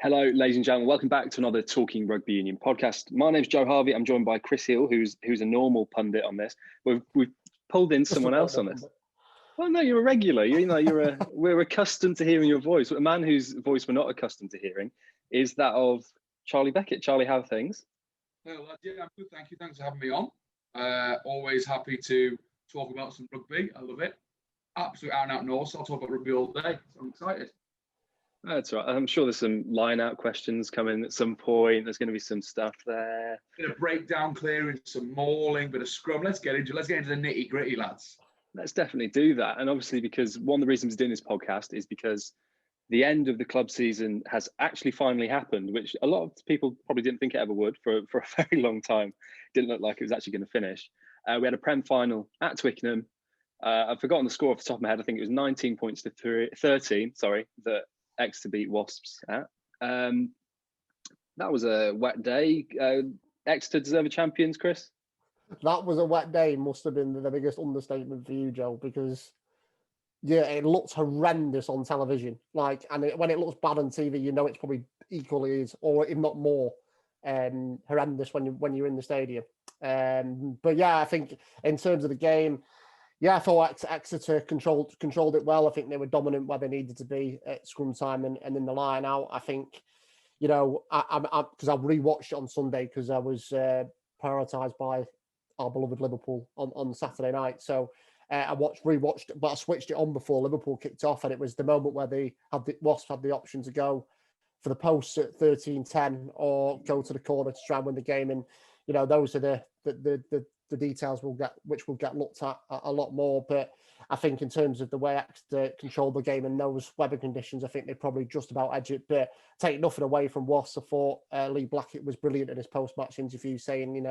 Hello, ladies and gentlemen. Welcome back to another Talking Rugby Union podcast. My name's Joe Harvey. I'm joined by Chris Hill, who's a normal pundit on this. We've pulled in someone else on this. Well, no, you're a regular. We're accustomed to hearing your voice. A man whose voice we're not accustomed to hearing is that of Charlie Beckett. Charlie, how are things? Hello, lad. Yeah, I'm good. Thank you. Thanks for having me on. Always happy to talk about some rugby. I love it. Absolute out and out Norse. I'll talk about rugby all day. So I'm excited. That's right. I'm sure there's some line-out questions coming at some point. There's going to be some stuff there. Bit of breakdown clearing, some mauling, bit of scrum. Let's get into the nitty-gritty, lads. Let's definitely do that. And obviously, because one of the reasons we're doing this podcast is because the end of the club season has actually finally happened, which a lot of people probably didn't think it ever would for a very long time. Didn't look like it was actually going to finish. We had a Prem final at Twickenham. I've forgotten the score off the top of my head. I think it was 19 points to 13, that Exeter beat Wasps at. That was a wet day. Exeter deserve a champions, Chris? That was a wet day. Must have been the biggest understatement for you, Joe, because it looks horrendous on television. When it looks bad on TV, you know it's probably equally as, or if not more, horrendous when you're in the stadium. But yeah, I think in terms of the game, I thought Exeter controlled it well. I think they were dominant where they needed to be at scrum time and in the line out. I think, because I rewatched it on Sunday because I was prioritised by our beloved Liverpool on Saturday night. So I rewatched, but I switched it on before Liverpool kicked off, and it was the moment where Wasps had the option to go for the posts at 13-10 or go to the corner to try and win the game. And those are the details which will get looked at a lot more. But I think in terms of the way Exeter controlled the game in those weather conditions, I think they probably just about edge it. But take nothing away from Wasps. I thought Lee Blackett was brilliant in his post-match interview, saying,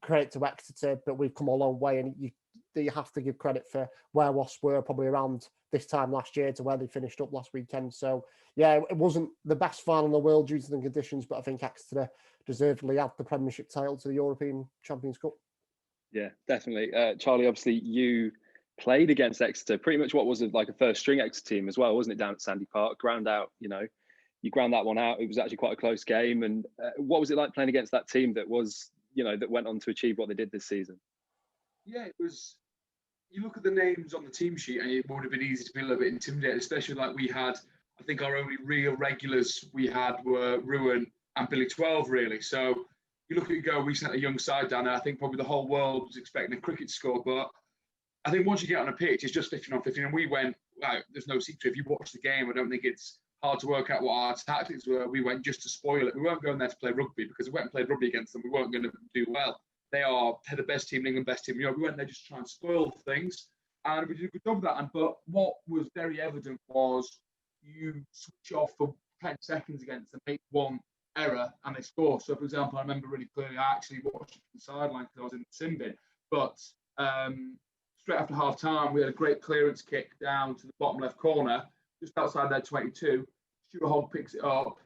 credit to Exeter, but we've come a long way, and you have to give credit for where Wasps were probably around this time last year to where they finished up last weekend. So yeah, it wasn't the best final in the world due to the conditions, but I think Exeter deservedly add the Premiership title to the European Champions Cup. Yeah, definitely. Charlie, obviously you played against Exeter, pretty much what was like a first string Exeter team as well, wasn't it, down at Sandy Park? Ground out, you ground that one out. It was actually quite a close game. And what was it like playing against that team that was, that went on to achieve what they did this season? Yeah, it was. You look at the names on the team sheet and it would have been easy to be a little bit intimidated, especially like we had, I think our only real regulars we had were Ruan and Billy 12, really. So you look at it go, we sent a young side down there. I think probably the whole world was expecting a cricket score, but I think once you get on a pitch, it's just 15 on 15. And we went, there's no secret. If you watch the game, I don't think it's hard to work out what our tactics were. We went just to spoil it. We weren't going there to play rugby, because if we went and played rugby against them, we weren't going to do well. They're the best team in England, best team. We went there just to try and spoil things. And we did a good job of that. But what was very evident was you switch off for 10 seconds against them, make one error, and they score. So, for example, I remember really clearly, I actually watched it from the sideline because I was in the sin bin. But straight after half time, we had a great clearance kick down to the bottom left corner, just outside their 22. Stuart Hogg picks it up,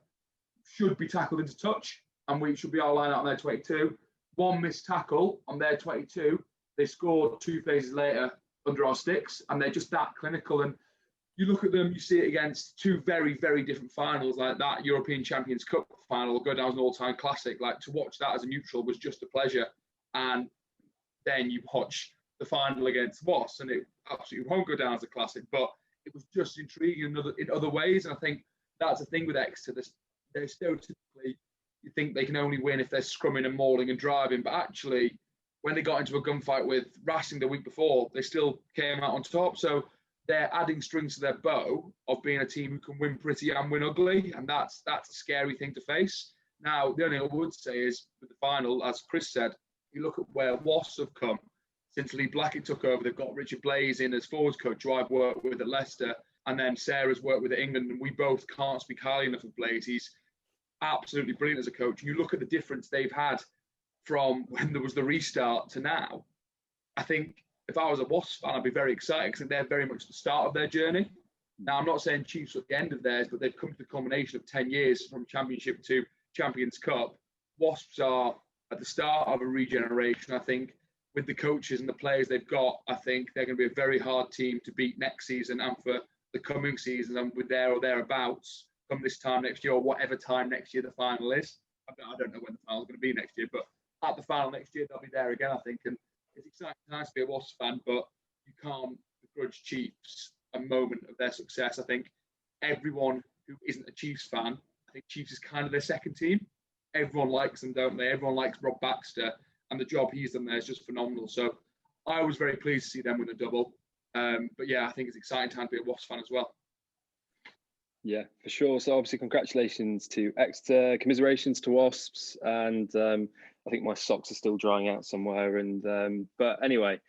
should be tackled into touch, and we should be our line out on their 22. One missed tackle on their 22. They scored 2 phases later under our sticks, and they're just that clinical. And you look at them, you see it against 2 very, very different finals, like that European Champions Cup final will go down as an all-time classic. Like, to watch that as a neutral was just a pleasure. And then you watch the final against Wasps, and it absolutely won't go down as a classic, but it was just intriguing in other ways. And I think that's the thing with Exeter. They're stereotypically, you think they can only win if they're scrumming and mauling and driving, but actually, when they got into a gunfight with Racing the week before, they still came out on top. So they're adding strings to their bow of being a team who can win pretty and win ugly, and that's a scary thing to face. Now, the only thing I would say is, with the final, as Chris said, you look at where Wasps have come since Lee Blackett took over. They've got Richard Blaze in as forwards coach, who I've worked with at Leicester, and then Sarah's worked with at England, and we both can't speak highly enough of Blaze. He's absolutely brilliant as a coach. You look at the difference they've had from when there was the restart to now. I think if I was a Wasps fan, I'd be very excited, because they're very much the start of their journey. Now, I'm not saying Chiefs are at the end of theirs, but they've come to the culmination of 10 years from Championship to Champions Cup. Wasps are at the start of a regeneration. I think with the coaches and the players they've got, I think they're going to be a very hard team to beat next season and for the coming seasons, and with there or thereabouts. come this time next year, or whatever time next year the final is. I don't know when the final is going to be next year, but at the final next year, they'll be there again, I think. And it's exciting times to be a Wasps fan, but you can't begrudge Chiefs a moment of their success. I think everyone who isn't a Chiefs fan, I think Chiefs is kind of their second team. Everyone likes them, don't they? Everyone likes Rob Baxter, and the job he's done there is just phenomenal. So I was very pleased to see them win a double. But yeah, I think it's an exciting time to be a Wasps fan as well. Yeah, for sure. So obviously, congratulations to Exeter, commiserations to Wasps, and I think my socks are still drying out somewhere. And but anyway,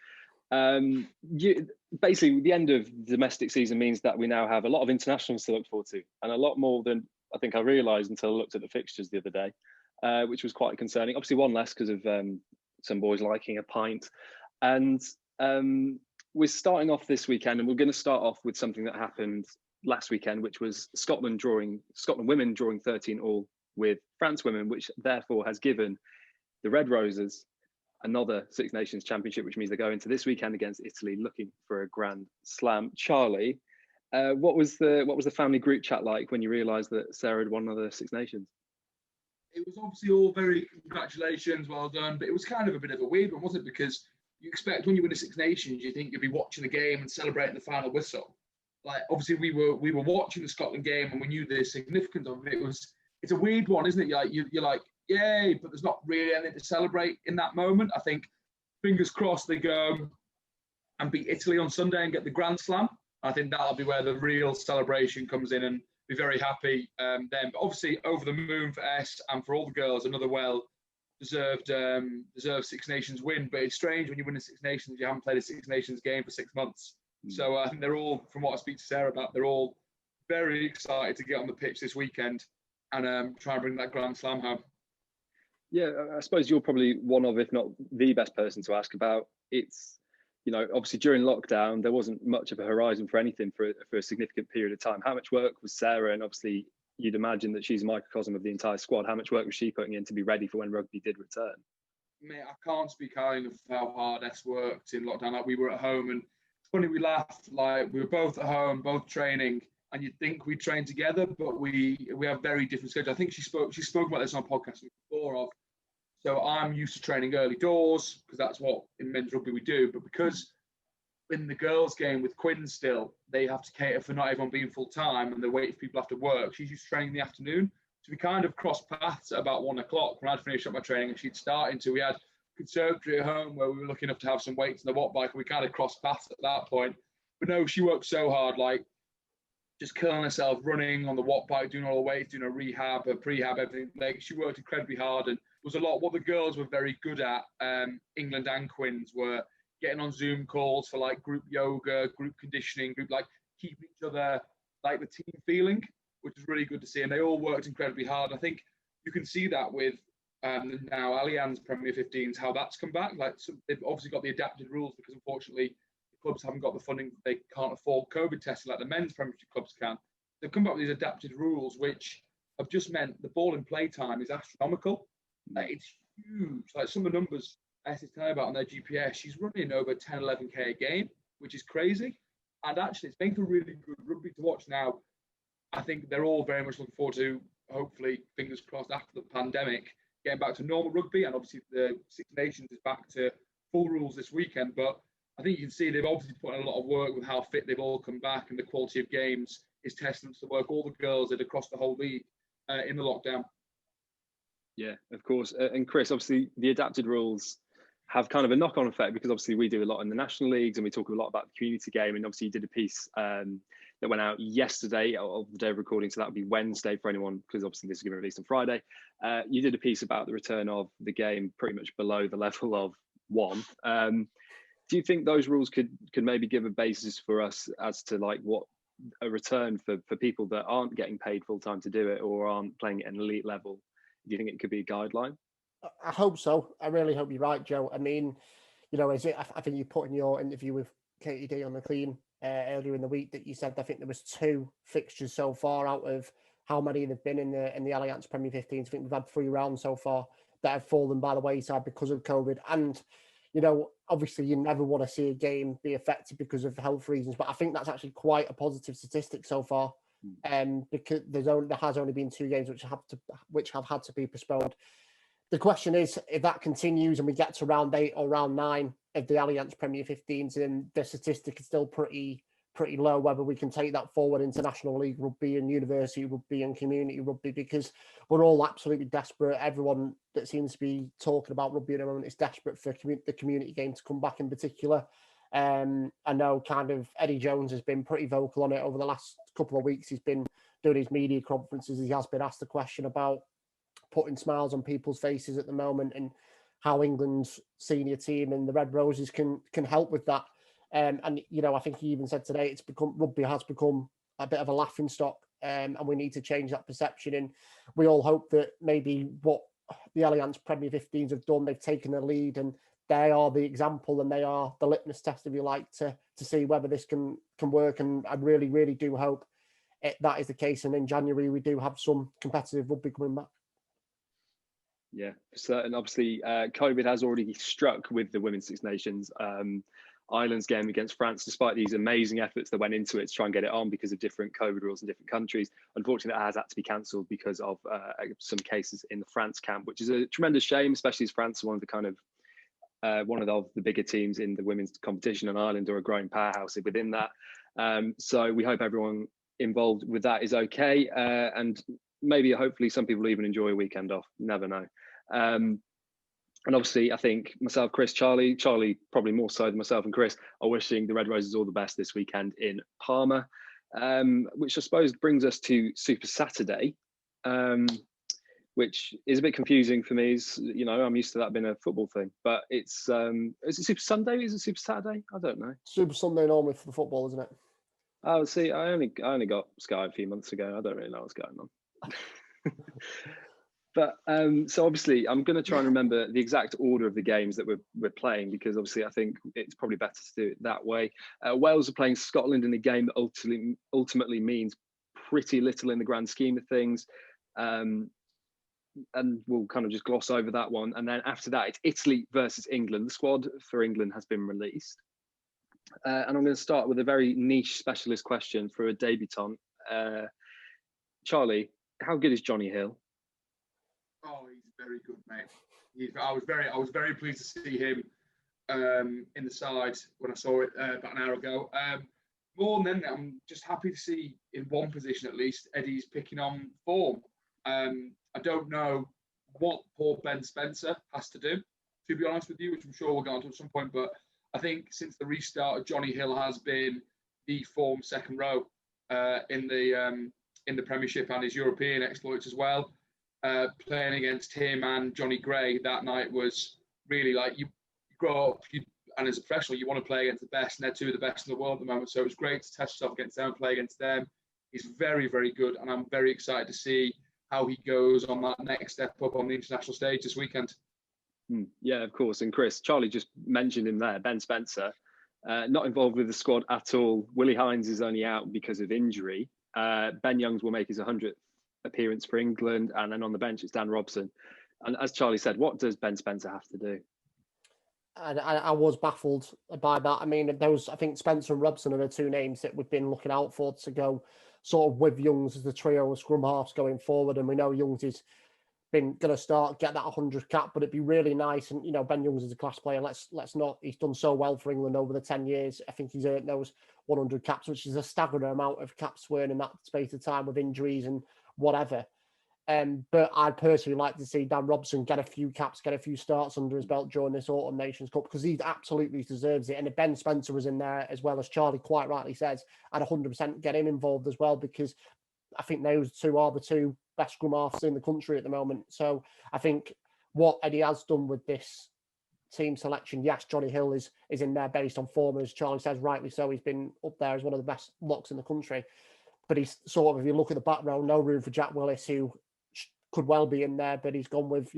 basically, the end of the domestic season means that we now have a lot of internationals to look forward to, and a lot more than I think I realised until I looked at the fixtures the other day, which was quite concerning. Obviously, one less because of some boys liking a pint, and we're starting off this weekend, and we're going to start off with something that happened last weekend, which was Scotland women drawing 13-all with France women, which therefore has given the Red Roses another Six Nations Championship, which means they go into this weekend against Italy looking for a Grand Slam. Charlie, what was the family group chat like when you realised that Sarah had won another Six Nations? It was obviously all very congratulations, well done, but it was kind of a bit of a weird one, wasn't it? Because you expect when you win a Six Nations, you think you'll be watching the game and celebrating the final whistle. Like, obviously we were watching the Scotland game and we knew the significance of it. It's a weird one, isn't it? You're like, yay, but there's not really anything to celebrate in that moment. I think, fingers crossed, they go and beat Italy on Sunday and get the Grand Slam. I think that'll be where the real celebration comes in, and be very happy then. But obviously, over the moon for S and for all the girls, another well-deserved Six Nations win. But it's strange when you win a Six Nations, you haven't played a Six Nations game for 6 months. So I think they're all, from what I speak to Sarah about, they're all very excited to get on the pitch this weekend and try and bring that Grand Slam home. Yeah, I suppose you're probably one of, if not the best person to ask about. It's, obviously during lockdown, there wasn't much of a horizon for anything for a significant period of time. How much work was Sarah, and obviously you'd imagine that she's a microcosm of the entire squad, how much work was she putting in to be ready for when rugby did return? Mate, I can't speak highly of how hard S worked in lockdown. Like, we were at home, and it's funny, we laughed, like we were both at home, both training, and you'd think we trained together, but we have very different schedules. I think she spoke about this on a podcast before of, so I'm used to training early doors because that's what in men's rugby we do. But because in the girls' game with Quinn still, they have to cater for not everyone being full time and they're waiting for people after work. She's used to training in the afternoon. So we kind of crossed paths at about 1 o'clock when I'd finished up my training and she'd start into. We had conservatory at home where we were lucky enough to have some weights in the watt bike, and we kind of crossed paths at that point. But no, she worked so hard, like just killing herself, running on the watt bike, doing all the weights, doing a rehab, a prehab, everything. Like, she worked incredibly hard, and was a lot. What the girls were very good at, England and Quins, were getting on Zoom calls for like group yoga, group conditioning, group like keeping each other like the team feeling, which was really good to see. And they all worked incredibly hard. I think you can see that with now Allianz Premier 15s, how that's come back. Like, so they've obviously got the adapted rules because unfortunately the clubs haven't got the funding. They can't afford COVID testing like the men's Premiership clubs can. They've come back with these adapted rules, which have just meant the ball in play time is astronomical. It's huge. Like, some of the numbers S is telling about on their GPS, she's running over 10, 11K a game, which is crazy. And actually, it's making for really good rugby to watch now. I think they're all very much looking forward to, hopefully, fingers crossed, after the pandemic, getting back to normal rugby. And obviously, the Six Nations is back to full rules this weekend. But I think you can see they've obviously put in a lot of work with how fit they've all come back, and the quality of games is testament to the work all the girls did across the whole league in the lockdown. Yeah, of course. And Chris, obviously, the adapted rules have kind of a knock-on effect because obviously we do a lot in the national leagues and we talk a lot about the community game. And obviously you did a piece that went out yesterday of the day of recording, so that would be Wednesday for anyone, because obviously this is going to be released on Friday. You did a piece about the return of the game pretty much below the level of one. Do you think those rules could maybe give a basis for us as to like what a return for people that aren't getting paid full-time to do it or aren't playing at an elite level? Do you think it could be a guideline? I hope so. I really hope you're right, Joe. I mean, I think you put in your interview with Katie D on the Clean earlier in the week that you said I think there was 2 fixtures so far out of how many there've been in the Allianz Premier 15s. I think we've had 3 rounds so far that have fallen by the wayside because of COVID. And obviously you never want to see a game be affected because of health reasons, but I think that's actually quite a positive statistic so far. because there has only been 2 games which have had to be postponed. The question is, if that continues and we get to round 8 or round 9 of the Allianz Premier 15s, then the statistic is still pretty low, whether we can take that forward into National League Rugby and University Rugby and Community Rugby, because we're all absolutely desperate. Everyone that seems to be talking about rugby at the moment is desperate for the community game to come back in particular. I know kind of Eddie Jones has been pretty vocal on it over the last couple of weeks. He's been doing his media conferences. He has been asked a question about putting smiles on people's faces at the moment and how England's senior team and the Red Roses can help with that. And I think he even said today rugby has become a bit of a laughing stock, and we need to change that perception. And we all hope that maybe what the Allianz Premier 15s have done, they've taken the lead and they are the example and they are the litmus test, if you like, to see whether this can work. And I really, really do hope that is the case. And in January, we do have some competitive rugby coming back. Yeah, for certain. Obviously, COVID has already struck with the Women's Six Nations. Ireland's game against France, despite these amazing efforts that went into it to try and get it on because of different COVID rules in different countries, unfortunately, that has had to be cancelled because of some cases in the France camp, which is a tremendous shame, especially as France are one of the kind of one of the bigger teams in the women's competition, and Ireland are a growing powerhouse within that. So we hope everyone involved with that is okay, and maybe hopefully some people even enjoy a weekend off. Never know. And obviously, I think myself, Chris, Charlie probably more so than myself and Chris, are wishing the Red Roses all the best this weekend in Parma, which I suppose brings us to Super Saturday, which is a bit confusing for me. I'm used to that being a football thing, but is it Super Sunday? Is it Super Saturday? I don't know. Super Sunday normally for the football, isn't it? Oh, see, I only got Sky a few months ago. I don't really know what's going on. But so obviously I'm going to try and remember the exact order of the games that we're playing, because obviously I think it's probably better to do it that way. Wales are playing Scotland in a game that ultimately means pretty little in the grand scheme of things, and we'll kind of just gloss over that one. And then after that, it's Italy versus England. The squad for England has been released, and I'm going to start with a very niche specialist question for a debutant. Charlie, how good is Johnny Hill? Oh, he's very good, mate. I was very pleased to see him in the side when I saw it about an hour ago. More than that, I'm just happy to see in one position at least Eddie's picking on form. I don't know what poor Ben Spencer has to do, to be honest with you, which I'm sure we'll go on to at some point. But I think since the restart, Johnny Hill has been the form second row in the Premiership and his European exploits as well. Playing against him and Johnny Gray that night was really like, you grow up, and as a professional, you want to play against the best, and they're two of the best in the world at the moment. So it was great to test yourself against them, play against them. He's very, very good, and I'm very excited to see how he goes on that next step up on the international stage this weekend. Yeah, of course. And Chris, Charlie just mentioned him there, Ben Spencer, not involved with the squad at all. Willie Hines is only out because of injury. Ben Youngs will make his 100th appearance for England, and then on the bench it's Dan Robson. And as Charlie said, what does Ben Spencer have to do? I was baffled by that. I mean, I think Spencer and Robson are the two names that we've been looking out for to go sort of with Youngs as the trio of scrum halves going forward. And we know Youngs is been going to get that 100 cap, but it'd be really nice. And, Ben Youngs is a class player. Let's not, he's done so well for England over the 10 years. I think he's earned those 100 caps, which is a staggering amount of caps won in that space of time with injuries and whatever. But I'd personally like to see Dan Robson get a few caps, get a few starts under his belt during this Autumn Nations Cup, because he absolutely deserves it. And if Ben Spencer was in there, as well as Charlie quite rightly says, I'd 100% get him involved as well, because I think those two are the two best scrum halves in the country at the moment. So I think what Eddie has done with this team selection, yes, Johnny Hill is in there based on form, as Charlie says, rightly so. He's been up there as one of the best locks in the country. But he's sort of, if you look at the back row, no room for Jack Willis, who could well be in there, but he's gone with,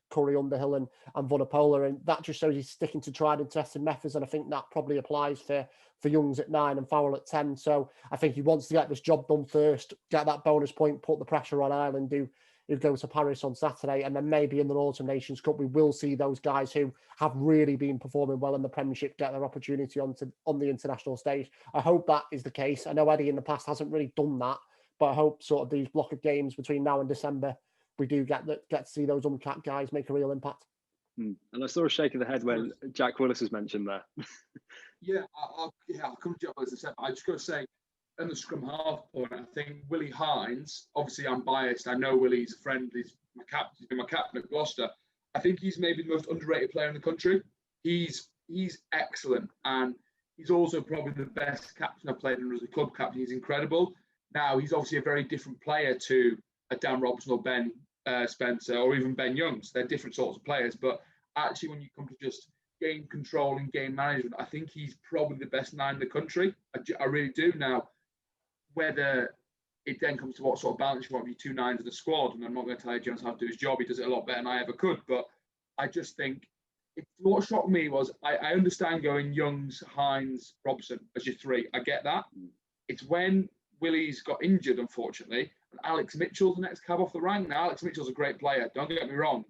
Curry, Underhill and Vunipola, and that just shows he's sticking to tried and tested methods, and I think that probably applies for Youngs at 9 and Farrell at 10. So I think he wants to get this job done first, get that bonus point, put the pressure on Ireland, who who go to Paris on Saturday, and then maybe in the Autumn Nations Cup, we will see those guys who have really been performing well in the Premiership get their opportunity on the international stage. I hope that is the case. I know Eddie in the past hasn't really done that, but I hope sort of these block of games between now and December, we do get to see those uncapped guys make a real impact. And I saw a shake of the head when Jack Willis was mentioned there. I'll come to Jack Willis in a second. I just got to say, in the scrum half point, I think Willie Hines, obviously I'm biased. I know Willie's a friend. He's my captain. He's been my captain at Gloucester. I think he's maybe the most underrated player in the country. He's excellent, and he's also probably the best captain I've played under as a club captain. He's incredible. Now, he's obviously a very different player to a Dan Robson or Ben Spencer or even Ben Young. So they're different sorts of players. But actually, when you come to just game control and game management, I think he's probably the best 9 in the country. I really do. Now, whether it then comes to what sort of balance you want with your 2 9s in the squad, and I'm not going to tell you Jones how to do his job. He does it a lot better than I ever could. But I just think what shocked me was I understand going Youngs, Hines, Robson as your 3. I get that. It's when Willie's got injured, unfortunately, and Alex Mitchell's the next cab off the rank. Now, Alex Mitchell's a great player, don't get me wrong,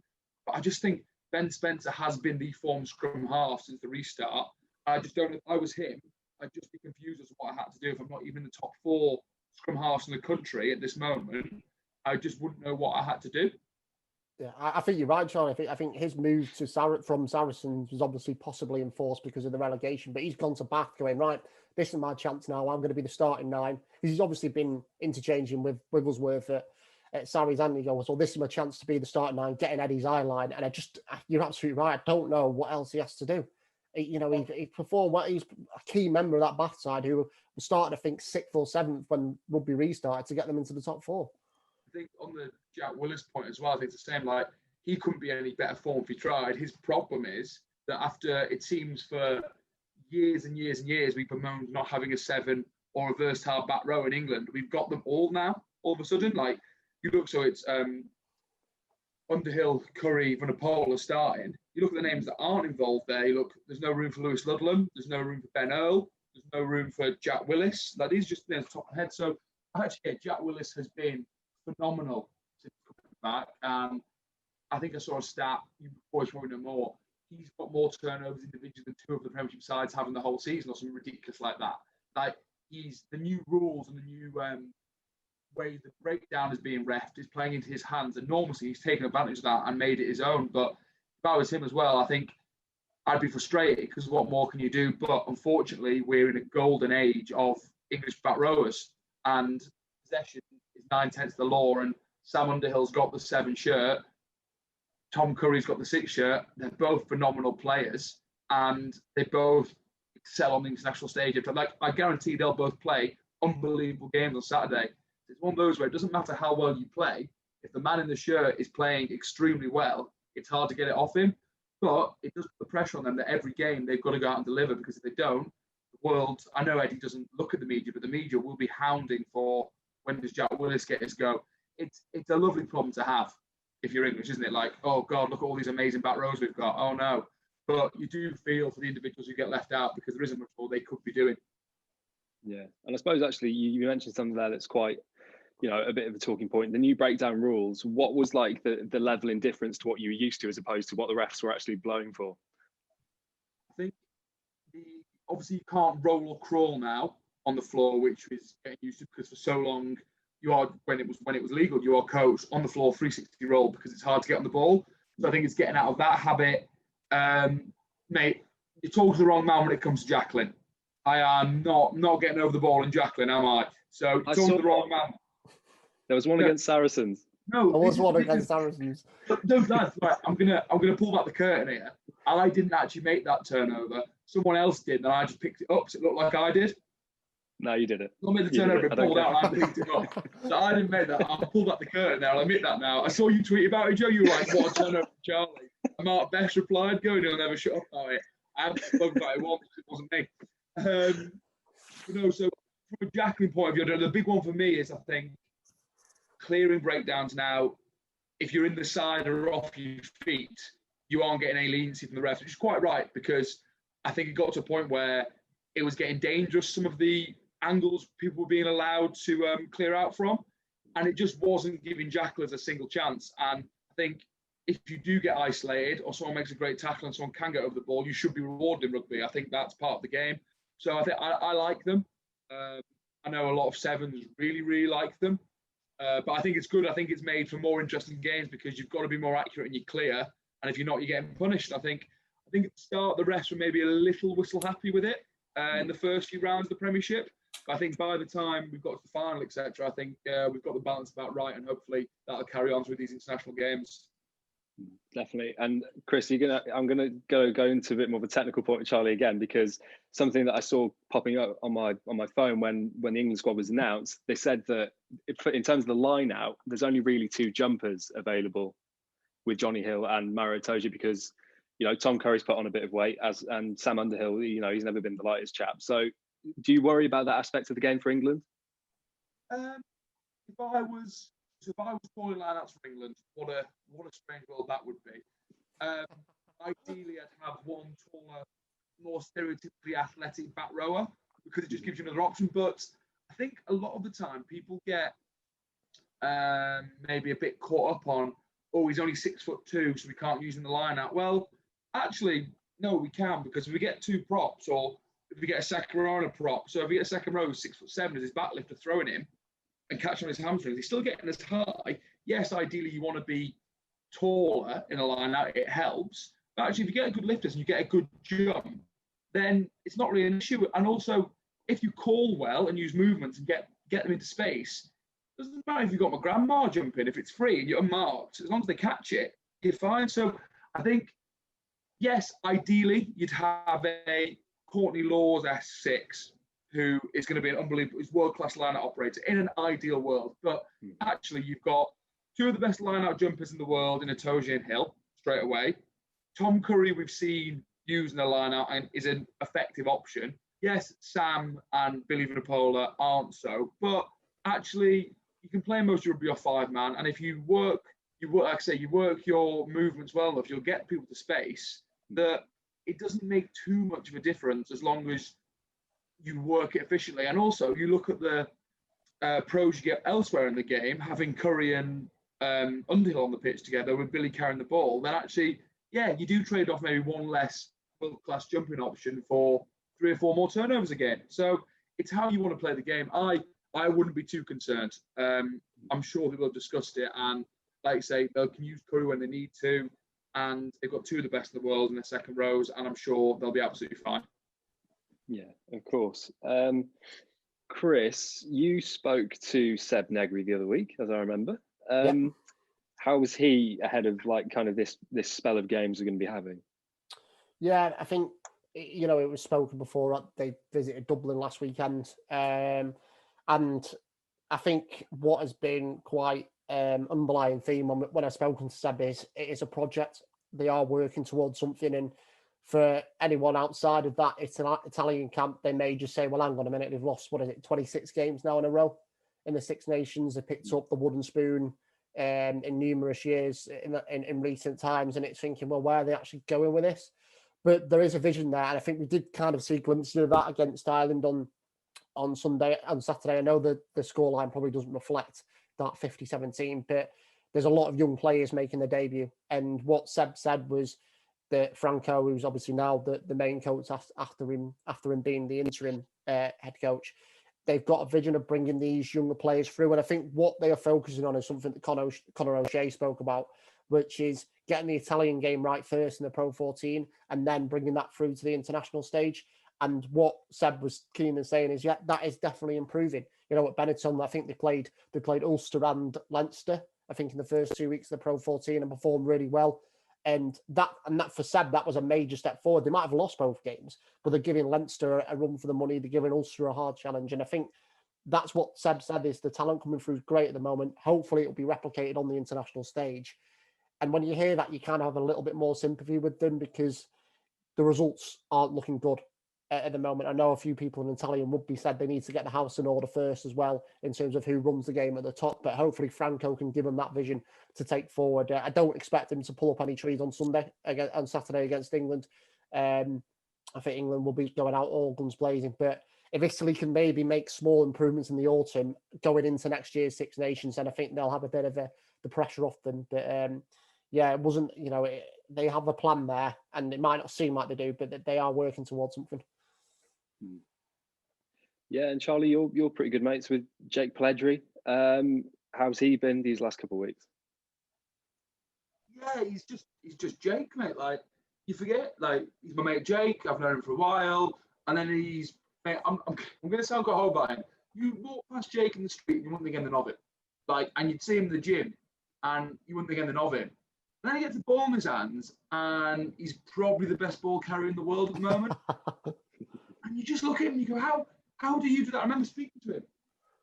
but I just think Ben Spencer has been the form scrum half since the restart. I just don't know if I was him, I'd just be confused as to what I had to do if I'm not even in the top 4 scrum halves in the country at this moment. I just wouldn't know what I had to do. Yeah, I think you're right, Sean. I think his move from Saracens was obviously possibly enforced because of the relegation, but he's gone to Bath going, right, this is my chance now. I'm going to be the starting 9. He's obviously been interchanging with Wigglesworth at Sarries, and he goes, well, this is my chance to be the starting 9, getting Eddie's eye line. And you're absolutely right. I don't know what else he has to do. He performed well. He's a key member of that Bath side who started, I think, 6th or 7th when Rugby restarted to get them into the top 4. I think on the Jack Willis point as well, I think it's the same. Like, he couldn't be in any better form if he tried. His problem is that after, it seems, for years and years and years, we bemoaned not having a 7 or a versatile back row in England. We've got them all now, all of a sudden. Like, you look, so it's Underhill, Curry, Vanapola starting. You look at the names that aren't involved there. You look, there's no room for Lewis Ludlam. There's no room for Ben Earl. There's no room for Jack Willis. Like, these just there's top of the head. So actually, Jack Willis has been phenomenal since coming back. I think I saw a stat, you boys probably know more. He's got more turnovers individually than 2 of the Premiership sides having the whole season or something ridiculous like that. Like, he's the new rules and the new way the breakdown is being refed is playing into his hands. Enormously, he's taken advantage of that and made it his own. But if I was him as well, I think I'd be frustrated because what more can you do? But unfortunately, we're in a golden age of English back rowers, and possession is 9/10 the law. And Sam Underhill's got the 7 shirt. Tom Curry's got the 6 shirt. They're both phenomenal players, and they both excel on the international stage. Like, I guarantee they'll both play unbelievable games on Saturday. It's one of those where it doesn't matter how well you play. If the man in the shirt is playing extremely well, it's hard to get it off him. But it does put the pressure on them that every game they've got to go out and deliver, because if they don't, the world, I know Eddie doesn't look at the media, but the media will be hounding for when does Jack Willis get his go. It's a lovely problem to have if you're English, isn't it? Like, oh God, look at all these amazing back rows we've got. Oh no. But you do feel for the individuals who get left out because there isn't much more they could be doing. Yeah. And I suppose actually you mentioned something there that's quite, a bit of a talking point. The new breakdown rules, what was like the level in difference to what you were used to as opposed to what the refs were actually blowing for? I think obviously you can't roll or crawl now on the floor, which is getting used to, because for so long you are, when it was legal, you are coached on the floor 360 roll because it's hard to get on the ball. So I think it's getting out of that habit. Mate, you're talking to the wrong man when it comes to Jacqueline. I am not getting over the ball in Jacqueline, am I? So you're talking to the wrong man. There was one against Saracens. No, there was one against Saracens. Those lads, right, I'm gonna pull back the curtain here. I didn't actually make that turnover. Someone else did, and I just picked it up, so it looked like I did. No, you did it. I made the turnover and pulled out, and I picked it up. So I didn't make that. I'll pull back the curtain now. I'll admit that now. I saw you tweet about it, Joe. You were like, "What a turnover, Charlie." And Mark Best replied, "Go, he'll never shut up about it." I haven't spoken about it once. It wasn't me. So from a Jacqueline point of view, the big one for me is, I think, clearing breakdowns now. If you're in the side or off your feet, you aren't getting any leniency from the refs, which is quite right, because I think it got to a point where it was getting dangerous, some of the angles people were being allowed to clear out from. and it just wasn't giving Jacklers a single chance. And I think if you do get isolated or someone makes a great tackle and someone can get over the ball, you should be rewarded in rugby. I think that's part of the game. So I think I like them. I know a lot of sevens really, really like them. But I think it's good. I think it's made for more interesting games because you've got to be more accurate and you're clear. And if you're not, you're getting punished. I think at the start, the refs were maybe a little whistle happy with it in the first few rounds of the Premiership. But I think by the time we've got to the final, etc., I think we've got the balance about right, and hopefully that'll carry on through these international games. Definitely. And Chris, I'm gonna go into a bit more of a technical point with Charlie again, because something that I saw popping up on my phone when the England squad was announced, they said that in terms of the line out, there's only really 2 jumpers available with Johnny Hill and Mario Itoje, because Tom Curry's put on a bit of weight, and Sam Underhill, he's never been the lightest chap. So do you worry about that aspect of the game for England? If I was calling lineouts for England, what a strange world that would be. Ideally, I'd have one taller, more stereotypically athletic back rower, because it just gives you another option. But I think a lot of the time people get maybe a bit caught up on, oh, he's only 6'2", so we can't use him in the lineout. Well, actually, no, we can, because if we get 2 props, or if we get a second row and a prop, so if we get a second row 6'7" as his back lifter throwing him and catching on his hamstrings, he's still getting as high. Yes, ideally you want to be taller in a line out, it helps. But actually, if you get a good lifters and you get a good jump, then it's not really an issue. And also, if you call well and use movements and get them into space, it doesn't matter if you've got my grandma jumping, if it's free and you're unmarked, as long as they catch it, you're fine. So I think, yes, ideally you'd have a Courtney Laws S6 who is going to be an unbelievable, he's world-class line-out operator in an ideal world. But actually, you've got 2 of the best line-out jumpers in the world in Itoje and Hill straight away. Tom Curry, we've seen using a line-out and is an effective option. Yes, Sam and Billy Vunipola aren't so, but actually, you can play most of rugby off 5-man, and if you work, like I say, you work your movements well enough, you'll get people to space. That it doesn't make too much of a difference as long as you work it efficiently. And also, you look at the pros you get elsewhere in the game, having Curry and Underhill on the pitch together with Billy carrying the ball, then actually, yeah, you do trade off maybe one less world-class jumping option for 3 or 4 more turnovers again. So it's how you want to play the game. I wouldn't be too concerned. I'm sure people have discussed it, and like you say, they can use Curry when they need to, and they've got 2 of the best in the world in their second rows, and I'm sure they'll be absolutely fine. Yeah, of course. Chris, you spoke to Seb Negri the other week, as I remember. How was he ahead of this spell of games we're going to be having? Yeah, I think, it was spoken before. They visited Dublin last weekend. And I think what has been quite underlying theme when I've spoken to Seb is it is a project. They are working towards something, and for anyone outside of that Italian camp, they may just say, well, hang on a minute, they've lost, 26 games now in a row in the Six Nations. They picked up the wooden spoon in numerous years in recent times, and it's thinking, well, where are they actually going with this? But there is a vision there, and I think we did kind of see glimpses of that against Ireland on Saturday. I know the scoreline probably doesn't reflect that 50-17, but there's a lot of young players making their debut. And what Seb said was that Franco, who's obviously now the main coach after him being the interim head coach, they've got a vision of bringing these younger players through. And I think what they are focusing on is something that Conor O'Shea spoke about, which is getting the Italian game right first in the Pro 14 and then bringing that through to the international stage. And what Seb was keen in saying is, yeah, that is definitely improving. At Benetton, I think they played Ulster and Leinster, I think, in the first 2 weeks of the Pro 14 and performed really well. And that for Seb, that was a major step forward. They might have lost both games, but they're giving Leinster a run for the money. They're giving Ulster a hard challenge. And I think that's what Seb said, is the talent coming through is great at the moment. Hopefully it'll be replicated on the international stage. And when you hear that, you kind of have a little bit more sympathy with them, because the results aren't looking good at the moment. I know a few people in Italian rugby said they need to get the house in order first as well, in terms of who runs the game at the top. But hopefully Franco can give them that vision to take forward. I don't expect him to pull up any trees on Saturday against England. I think England will be going out all guns blazing. But if Italy can maybe make small improvements in the autumn going into next year's Six Nations, then I think they'll have a bit of the pressure off them. But yeah, it wasn't, they have a plan there, and it might not seem like they do, but they are working towards something. Yeah, and Charlie, you're pretty good mates with Jake Pledry. How's he been these last couple of weeks? Yeah, he's just Jake, mate. Like, you forget, like, he's my mate Jake. I've known him for a while, and then mate, I'm going to sound quite hard about him. You walk past Jake in the street, and you wouldn't think anything of him. Like, and you'd see him in the gym, and you wouldn't think anything of him. And then he gets the ball in his hands, and he's probably the best ball carrier in the world at the moment. And you just look at him, and you go, how do you do that? I remember speaking to him.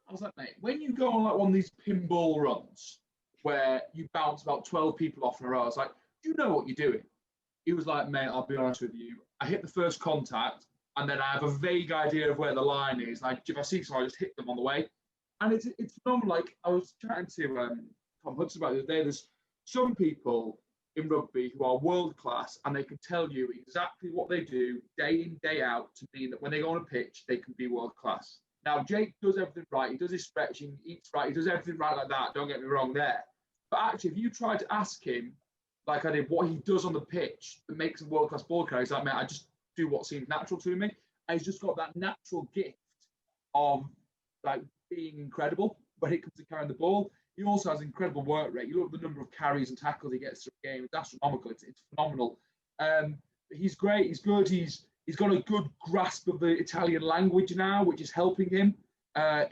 I was like, mate, when you go on like one of these pinball runs where you bounce about 12 people off in a row, I was like, do you know what you're doing? He was like, mate, I'll be honest with you. I hit the first contact, and then I have a vague idea of where the line is. Like, if I see someone, I just hit them on the way. And it's phenomenal. Like, I was chatting to Tom Hudson about it the other day. There's some people in rugby who are world class, and they can tell you exactly what they do day in, day out to mean that when they go on a pitch, they can be world class. Now, Jake does everything right. He does his stretching, he eats right, he does everything right like that. Don't get me wrong there. But actually, if you try to ask him, like I did, what he does on the pitch that makes him world class ball carrier, he's like, mate, I just do what seems natural to me. And he's just got that natural gift of like being incredible when it comes to carrying the ball. He also has an incredible work rate. You look at the number of carries and tackles he gets through a game. That's astronomical. It's phenomenal. He's great. He's good. He's got a good grasp of the Italian language now, which is helping him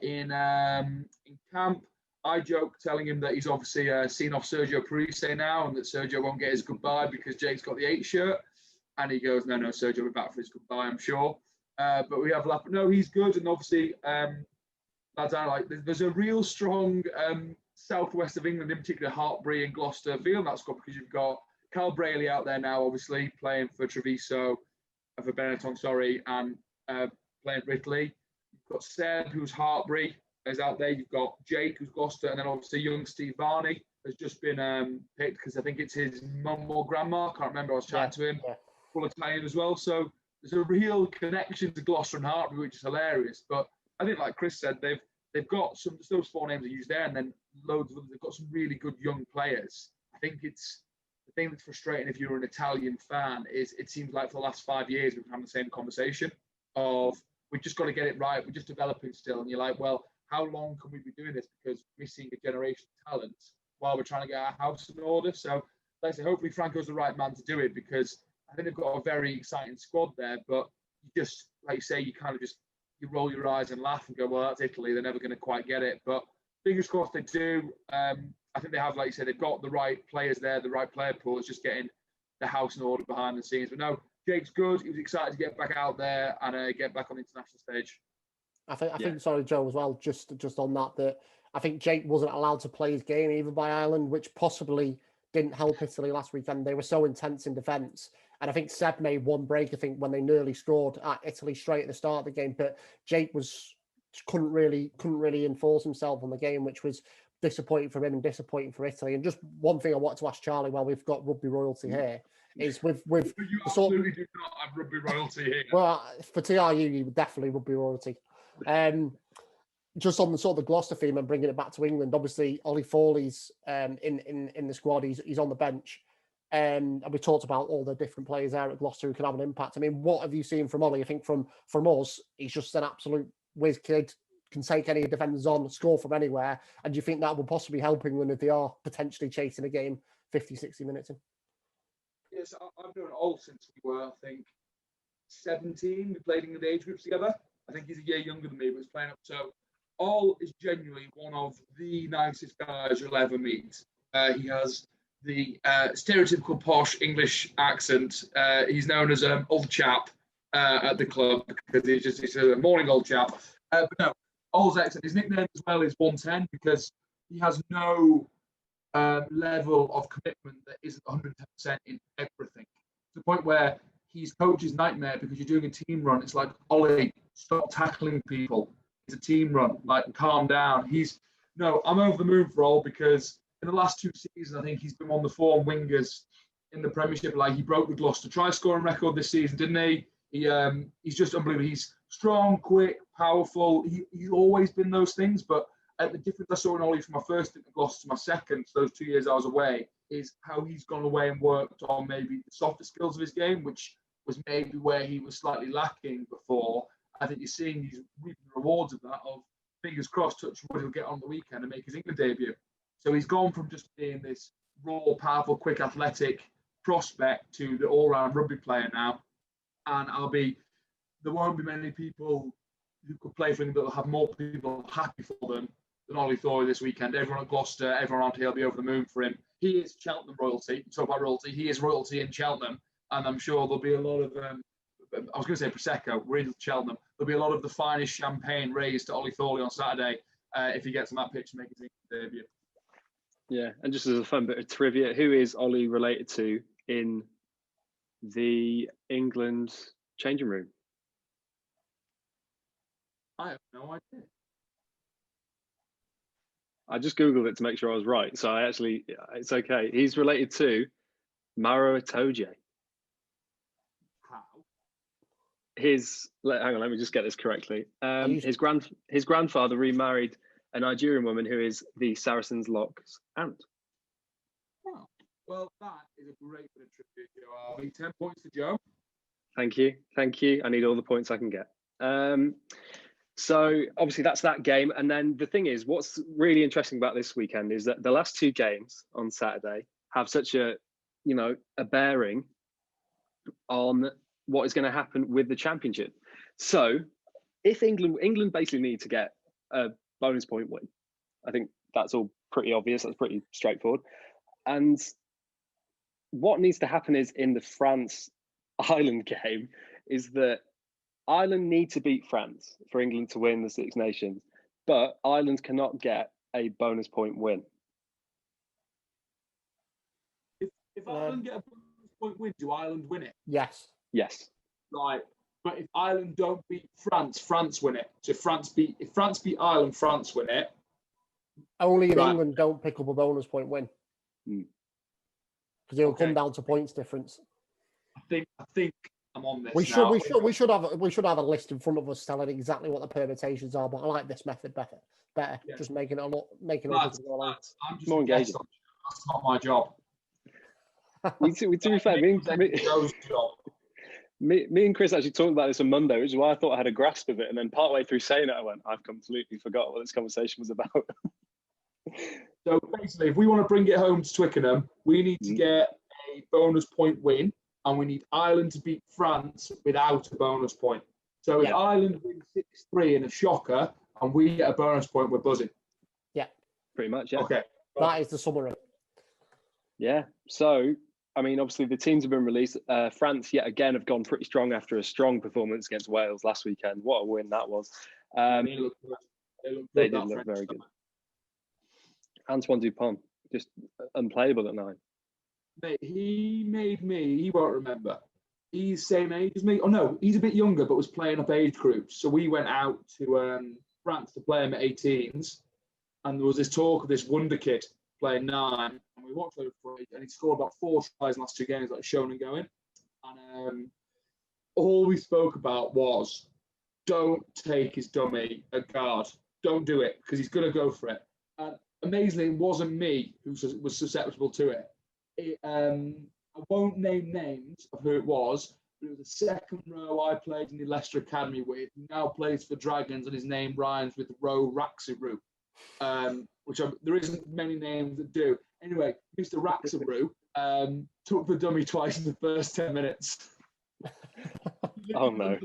in camp. I joke telling him that he's obviously seen off Sergio Parise now, and that Sergio won't get his goodbye because Jake's got the 8 shirt. And he goes, no, Sergio will be back for his goodbye, I'm sure. But we have no, he's good. And obviously, lads, there's a real strong southwest of England, in particular Harvey and Gloucester, feel in that squad because you've got Cal Brayley out there now, obviously playing for Treviso, for Benetton, and playing for Italy. You've got Seb, who's Hartbury, is out there. You've got Jake, who's Gloucester, and then obviously young Steve Varney has just been picked because I think it's his mum or grandma. I can't remember. I was chatting to him. Yeah. Full Italian as well. So there's a real connection to Gloucester and Hartbury, which is hilarious. But I think, like Chris said, they've got those 4 names I used there, and then loads of them. They've got some really good young players. I think it's the thing that's frustrating if you're an Italian fan is it seems like for the last 5 years we've had the same conversation of we've just got to get it right. We're just developing still, and you're like, well, how long can we be doing this because we're missing a generation of talent while we're trying to get our house in order? So, like I say, hopefully Franco's the right man to do it because I think they've got a very exciting squad there. But you just, like you say, you kind of just you roll your eyes and laugh and go, well, that's Italy. They're never going to quite get it. But fingers crossed they do. I think they have, like you said, they've got the right players there, the right player pool. It's just getting the house in order behind the scenes. But no, Jake's good. He was excited to get back out there and get back on the international stage. I think, sorry, Joe, as well, just on that I think Jake wasn't allowed to play his game either by Ireland, which possibly didn't help Italy last weekend. They were so intense in defence. And I think Seb made one break, I think, when they nearly scored at Italy straight at the start of the game. But Jake couldn't really enforce himself on the game, which was disappointing for him and disappointing for Italy. And just one thing I wanted to ask Charlie while we've got rugby royalty here is with you absolutely do not have rugby royalty here. Well, for TRU, you would definitely rugby royalty. Just on the sort of the Gloucester theme and bringing it back to England, obviously Ollie Foley's in the squad. He's on the bench, and we talked about all the different players there at Gloucester who can have an impact. I mean, what have you seen from Ollie? I think from us, he's just an absolute whiz kid, can take any defenders on, score from anywhere. And do you think that will possibly help England if they are potentially chasing a game 50, 60 minutes in? Yes, I've known Ollie since we were, I think, 17. We played in the age groups together. I think he's a year younger than me, but he's playing up. So Ol is genuinely one of the nicest guys you'll ever meet. He has the stereotypical posh English accent. He's known as old chap at the club because he's a morning old chap. But no, Ol's accent. His nickname as well is 110 because he has no level of commitment that isn't 110% in everything. To the point where he's coach's nightmare because you're doing a team run. It's like, Ollie, stop tackling people. It's a team run. Like, calm down. I'm over the moon for Ol because in the last 2 seasons, I think he's been one of the 4 wingers in the Premiership. Like, he broke the Gloucester try scoring record this season, didn't he? He's just unbelievable. He's strong, quick, powerful. He's always been those things, but the difference I saw in Ollie from my first stint at Gloucester to my second, so those 2 years I was away, is how he's gone away and worked on maybe the softer skills of his game, which was maybe where he was slightly lacking before. I think you're seeing these reaping rewards of that, of fingers crossed, touch wood, he'll get on the weekend and make his England debut. So he's gone from just being this raw, powerful, quick, athletic prospect to the all-round rugby player now. And there won't be many people who could play for him that will have more people happy for them than Ollie Thorley this weekend. Everyone at Gloucester, everyone around here will be over the moon for him. He is Cheltenham royalty. You talk about royalty. He is royalty in Cheltenham. And I'm sure there'll be a lot of, I was going to say Prosecco, we're in Cheltenham. There'll be a lot of the finest champagne raised to Ollie Thorley on Saturday if he gets on that pitch to make his debut. Yeah, and just as a fun bit of trivia, who is Ollie related to in the England changing room? I have no idea. I just Googled it to make sure I was right. So it's okay. He's related to Maro Itoje. How? Hang on, let me just get this correctly. His grandfather remarried a Nigerian woman who is the Saracens' Lock's aunt. Oh, well, that is a great bit of trivia, Joe. I'll be 10 points to Joe. Thank you. I need all the points I can get. So obviously that's that game. And then the thing is, what's really interesting about this weekend is that the last two games on Saturday have such a bearing on what is going to happen with the championship. So if England basically need to get a bonus point win, I think that's all pretty obvious. That's pretty straightforward. And what needs to happen is in the France-Ireland game is that Ireland need to beat France for England to win the Six Nations, but Ireland cannot get a bonus point win. If Ireland get a bonus point win, do Ireland win it? Yes. Right. But if Ireland don't beat France, France win it. So if France beat Ireland, France win it. Only if England don't pick up a bonus point win. Because it'll come down to points difference. I think I'm on this. We should have a list in front of us telling exactly what the permutations are, but I like this method better. Yeah. Just making it a lot I'm just more engaging. That's not my job. To be fair, me and Chris actually talked about this on Monday, which is why I thought I had a grasp of it. And then partway through saying it, I went, I've completely forgot what this conversation was about. So basically, if we want to bring it home to Twickenham, we need to get a bonus point win, and we need Ireland to beat France without a bonus point. So if Ireland wins 6-3 in a shocker, and we get a bonus point, we're buzzing. Yeah. Pretty much, yeah. Okay. That is the summary. Yeah. So, I mean, obviously the teams have been released. France, yet again, have gone pretty strong after a strong performance against Wales last weekend. What a win that was. They did look very good. Antoine Dupont, just unplayable at 9. Mate, he won't remember. He's same age as me. Oh, no, he's a bit younger, but was playing up age groups. So we went out to France to play him at 18s. And there was this talk of this wonder kid playing 9. And we watched over for it, and he scored about 4 tries in the last 2 games, like showing and going. And all we spoke about was, don't take his dummy at guard. Don't do it, because he's going to go for it. And amazingly, it wasn't me who was susceptible to it. I won't name names of who it was, but it was the second row I played in the Leicester Academy with. He now plays for Dragons, and his name rhymes with Roe Raxiru, which there isn't many names that do. Anyway, Mr. Raxiru took the dummy twice in the first 10 minutes. Oh, no.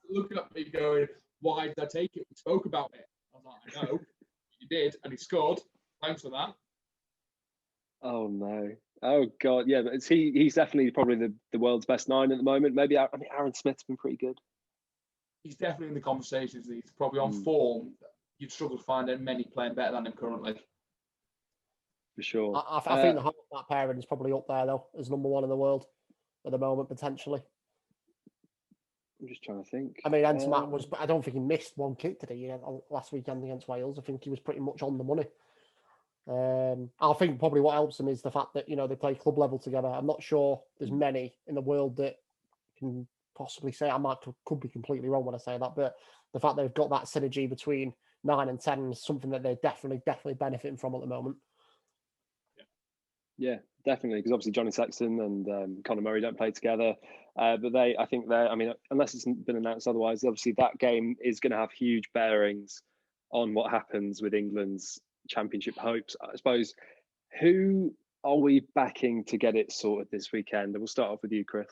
Looking at me going, why did I take it? We spoke about it. I was like, I know. You did, and he scored. Thanks for that. Oh, no. Oh, God. Yeah, but he's definitely probably the world's best 9 at the moment. Maybe, Aaron Smith's been pretty good. He's definitely in the conversations. He's probably on form. You'd struggle to find many playing better than him currently. For sure. I think the half-back pairing is probably up there, though, as number 1 in the world at the moment, potentially. I'm just trying to think. I mean, Ent-Mac was, but I don't think he missed one kick today last weekend against Wales. I think he was pretty much on the money. I think probably what helps them is the fact that, they play club level together. I'm not sure there's many in the world that can possibly say, could be completely wrong when I say that, but the fact they've got that synergy between 9 and 10 is something that they're definitely benefiting from at the moment. Yeah, definitely, because obviously Johnny Sexton and Conor Murray don't play together, but unless it's been announced otherwise, obviously that game is going to have huge bearings on what happens with England's championship hopes. I suppose, who are we backing to get it sorted this weekend? And we'll start off with you, Chris.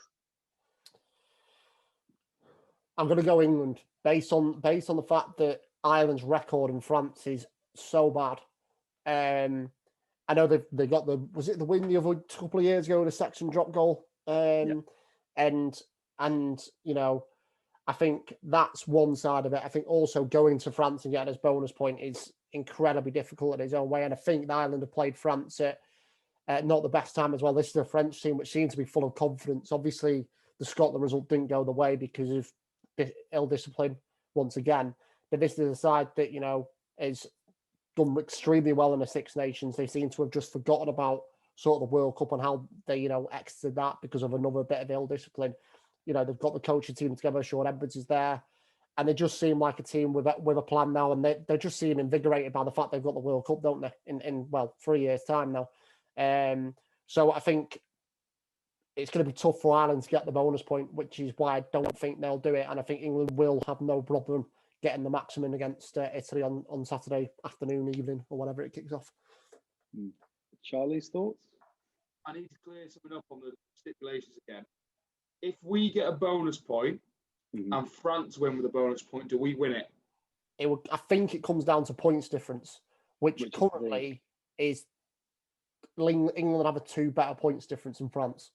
I'm going to go England based on the fact that Ireland's record in France is so bad. I know they got was it the win the other couple of years ago, the Sexton drop goal, and you know, I think that's one side of it. I think also going to France and getting his bonus point is incredibly difficult in its own way, and I think Ireland have played France at not the best time as well. This is a French team which seems to be full of confidence. Obviously, the Scotland result didn't go the way because of ill discipline once again, but this is a side that, you know, is done extremely well in the Six Nations. They seem to have just forgotten about sort of the World Cup and how they, you know, exited that because of another bit of ill discipline. You know, they've got the coaching team together. Sean Edwards is there, and they just seem like a team with a plan now, and they just seem invigorated by the fact they've got the World Cup, don't they? In 3 years' time now. So I think it's going to be tough for Ireland to get the bonus point, which is why I don't think they'll do it, and I think England will have no problem getting the maximum against Italy on Saturday afternoon, evening, or whenever it kicks off. Charlie's thoughts? I need to clear something up on the stipulations again. If we get a bonus point and France win with a bonus point, do we win it? I think it comes down to points difference, which currently is England have a 2 better points difference than France.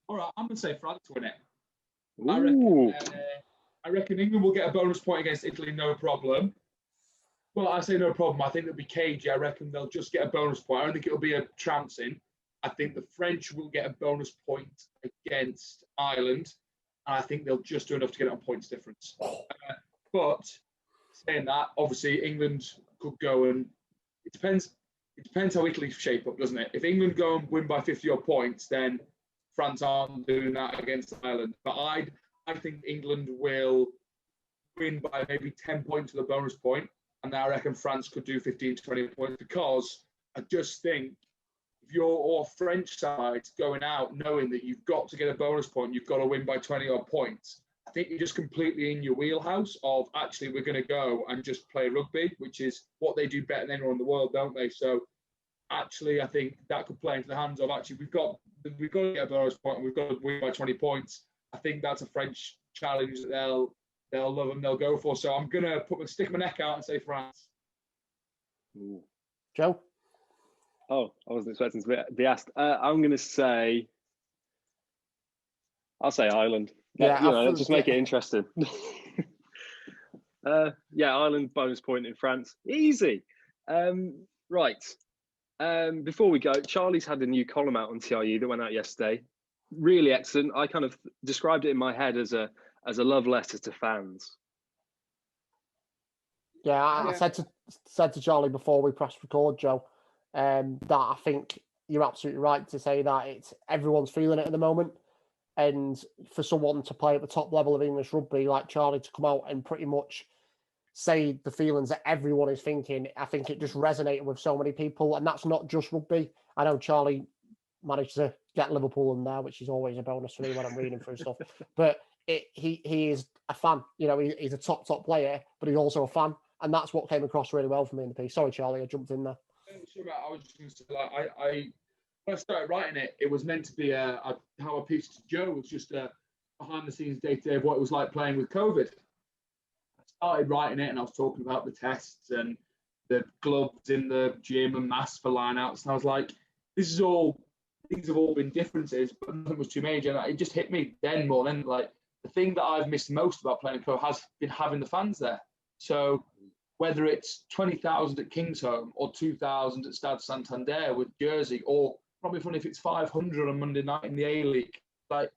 All right, I'm going to say France win it. Ooh. I reckon England will get a bonus point against Italy, no problem. Well, I say no problem. I think it'll be cagey. I reckon they'll just get a bonus point. I don't think it'll be a trouncing. I think the French will get a bonus point against Ireland, and I think they'll just do enough to get it on points difference. But saying that, obviously England could go and it depends how Italy shape up, doesn't it? If England go and win by 50 odd points, then France aren't doing that against Ireland. But I think England will win by maybe 10 points with a bonus point, and I reckon France could do 15, 20 points, because I just think if you're all French side going out knowing that you've got to get a bonus point, you've got to win by 20 odd points, I think you're just completely in your wheelhouse of actually we're going to go and just play rugby, which is what they do better than anyone in the world, don't they? So actually, I think that could play into the hands of actually we've got to get a bonus point and we've got to win by 20 points. I think that's a French challenge that they'll love and they'll go for. So I'm going to stick my neck out and say France. Ooh. Joe? Oh, I wasn't expecting to be asked. I'm going to say, I'll say Ireland. Let's just make it interesting. Ireland bonus point in France. Easy. Right. Before we go, Charlie's had a new column out on TRU that went out yesterday. Really excellent. I kind of described it in my head as a love letter to fans. Yeah, I said to Charlie before we pressed record, Joe, that I think you're absolutely right to say that everyone's feeling it at the moment. And for someone to play at the top level of English rugby, like Charlie, to come out and pretty much say the feelings that everyone is thinking, I think it just resonated with so many people. And that's not just rugby. I know Charlie managed to get Liverpool in there, which is always a bonus for me when I'm reading through stuff. But he is a fan. You know, he's a top player, but he's also a fan. And that's what came across really well for me in the piece. Sorry, Charlie, I jumped in there. I was just going to say, when I started writing it, it was meant to be how I pitched to Joe was just a behind-the-scenes day-to-day of what it was like playing with COVID. I started writing it and I was talking about the tests and the gloves in the gym and masks for line-outs. And I was like, these have all been differences, but nothing was too major. And it just hit me then more than like the thing that I've missed most about playing pro has been having the fans there. So whether it's 20,000 at Kingsholm or 2,000 at Stade Santander with Jersey, or probably funny if it's 500 on Monday night in the A-League, like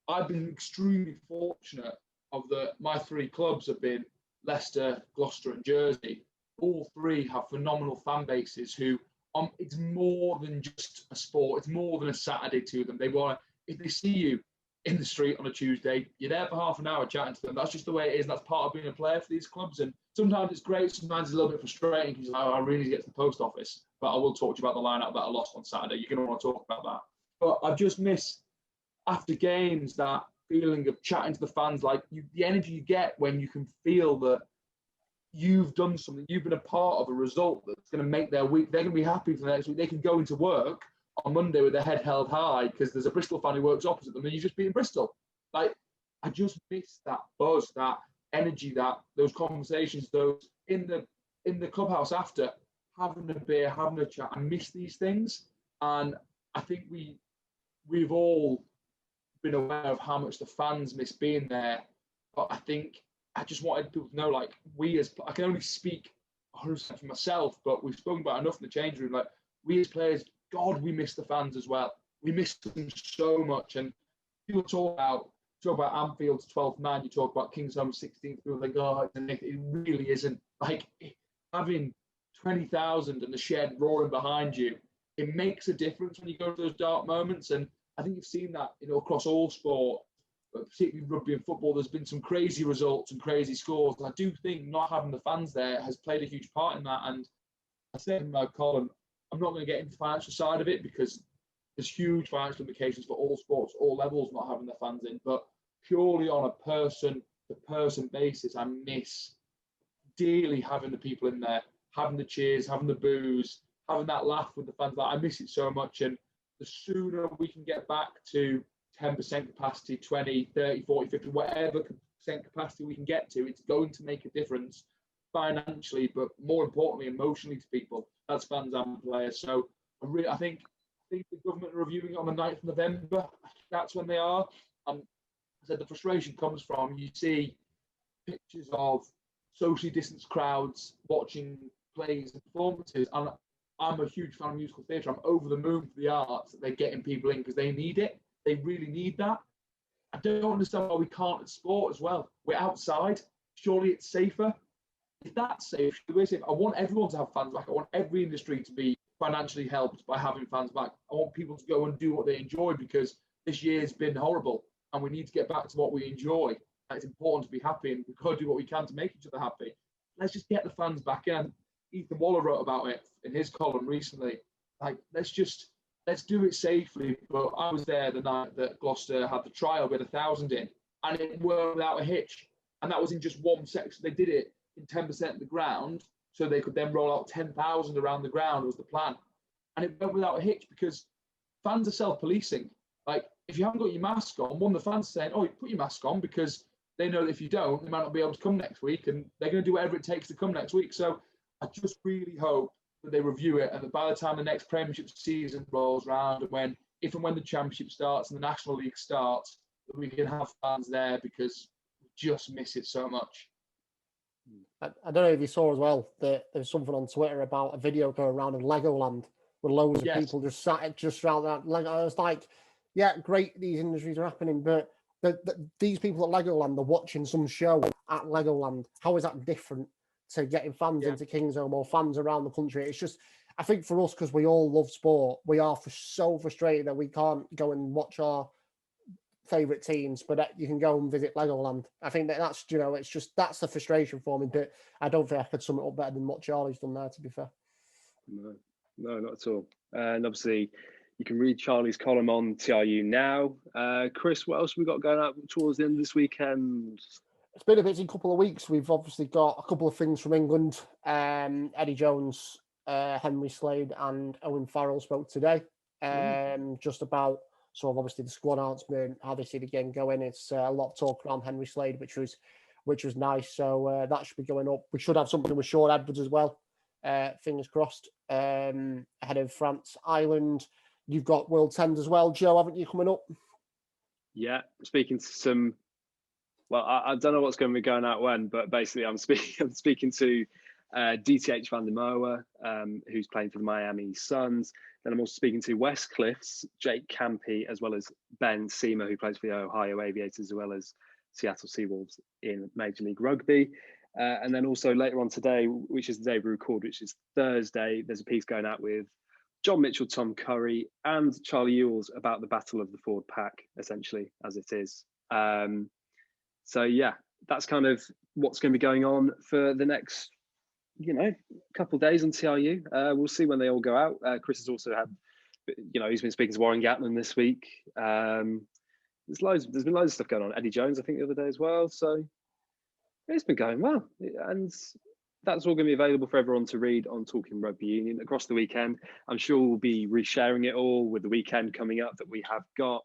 I've been extremely fortunate of my 3 clubs have been Leicester, Gloucester and Jersey. All 3 have phenomenal fan bases who it's more than just a sport. It's more than a Saturday to them. If they see you in the street on a Tuesday. You're there for half an hour chatting to them. That's just the way it is. That's part of being a player for these clubs. And sometimes it's great. Sometimes it's a little bit frustrating because I really need to get to the post office. But I will talk to you about the lineup that I lost on Saturday. You're going to want to talk about that. But I just miss, after games, that feeling of chatting to the fans, like the energy you get when you can feel that you've done something, you've been a part of a result that's going to make their week. They're going to be happy for the next week. They can go into work on Monday with their head held high because there's a Bristol fan who works opposite them and you just beat Bristol. Like, I just miss that buzz, that energy, that those conversations, those in the clubhouse after, having a beer, having a chat. I miss these things, and I think we've all been aware of how much the fans miss being there. But I think I just wanted people to know, like, I can only speak 100% for myself, but we've spoken about enough in the change room. Like, we as players, God, we miss the fans as well. We miss them so much. And people talk about Anfield's 12th man, you talk about Kingsholm's 16th, people think, oh, it really isn't. Like, having 20,000 and the shed roaring behind you, it makes a difference when you go to those dark moments. And I think you've seen that, across all sport, but particularly rugby and football. There's been some crazy results and crazy scores. And I do think not having the fans there has played a huge part in that. And I said in my column, I'm not going to get into the financial side of it because there's huge financial implications for all sports, all levels, not having the fans in. But purely on a person-to-person basis, I miss dearly having the people in there, having the cheers, having the boos, having that laugh with the fans. Like, I miss it so much. And the sooner we can get back to 10% capacity, 20, 30, 40, 50, whatever percent capacity we can get to, it's going to make a difference financially, but more importantly, emotionally to people. That's fans and players. So I think the government are reviewing it on the 9th of November. That's when they are. I said the frustration comes from, you see pictures of socially distanced crowds watching plays and performances. And I'm a huge fan of musical theatre. I'm over the moon for the arts that they're getting people in because they need it. They really need that. I don't understand why we can't at sport as well. We're outside. Surely it's safer. If that's safe, I want everyone to have fans back. I want every industry to be financially helped by having fans back. I want people to go and do what they enjoy because this year's been horrible and we need to get back to what we enjoy. And it's important to be happy and we've got to do what we can to make each other happy. Let's just get the fans back in. Ethan Waller wrote about it in his column recently. Like, let's do it safely. But I was there the night that Gloucester had the trial with 1,000 in, and it worked without a hitch. And that was in just one section. They did it in 10% of the ground, so they could then roll out 10,000 around the ground was the plan. And it went without a hitch because fans are self-policing. Like, if you haven't got your mask on, one of the fans saying, oh, put your mask on, because they know that if you don't, they might not be able to come next week, and they're going to do whatever it takes to come next week. So I just really hope that they review it, and that by the time the next Premiership season rolls around, and if and when the Championship starts and the National League starts, that we can have fans there because we just miss it so much. I don't know if you saw as well that there's something on Twitter about a video going around in Legoland with loads of people just sat just around that Lego. I was like, yeah, great, these industries are happening, but these people at Legoland are watching some show at Legoland. How is that different to getting fans into Kingsholm or fans around the country? It's just, I think for us, because we all love sport, we are so frustrated that we can't go and watch our favourite teams, but you can go and visit Legoland. I think that's, it's just, that's the frustration for me, but I don't think I could sum it up better than what Charlie's done there, to be fair. No, not at all. And obviously, you can read Charlie's column on TRU now. Chris, what else have we got going out towards the end of this weekend? It's been a busy couple of weeks. We've obviously got a couple of things from England. Eddie Jones, Henry Slade and Owen Farrell spoke today just about sort of obviously the squad announcement, how they see the game going. It's a lot of talk around Henry Slade, which was nice. So that should be going up. We should have something with Sean Edwards as well. Fingers crossed. Ahead of France, Ireland. You've got World 10s as well, Joe, haven't you, coming up? Yeah, speaking to some. Well, I don't know what's going to be going out when, but basically, I'm speaking to DTH Van der Merwe, who's playing for the Miami Suns. Then I'm also speaking to Westcliffe's Jake Campy, as well as Ben Seamer, who plays for the Ohio Aviators, as well as Seattle Seawolves in Major League Rugby. And then also later on today, which is the day we record, which is Thursday, there's a piece going out with John Mitchell, Tom Curry, and Charlie Ewells about the battle of the forward pack, essentially, as it is. So yeah, that's kind of what's going to be going on for the next, couple of days on TRU. We'll see when they all go out. Chris has also had, he's been speaking to Warren Gatland this week. There's been loads of stuff going on. Eddie Jones, I think, the other day as well. So it's been going well, and that's all going to be available for everyone to read on Talking Rugby Union across the weekend. I'm sure we'll be resharing it all with the weekend coming up that we have got.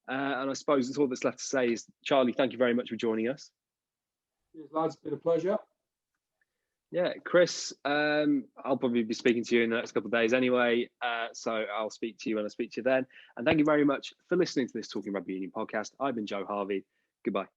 And I suppose that's all that's left to say is, Charlie, thank you very much for joining us. Cheers, lads. It's been a pleasure. Yeah, Chris, I'll probably be speaking to you in the next couple of days anyway. So I'll speak to you when I speak to you then. And thank you very much for listening to this Talking Rugby Union podcast. I've been Joe Harvey. Goodbye.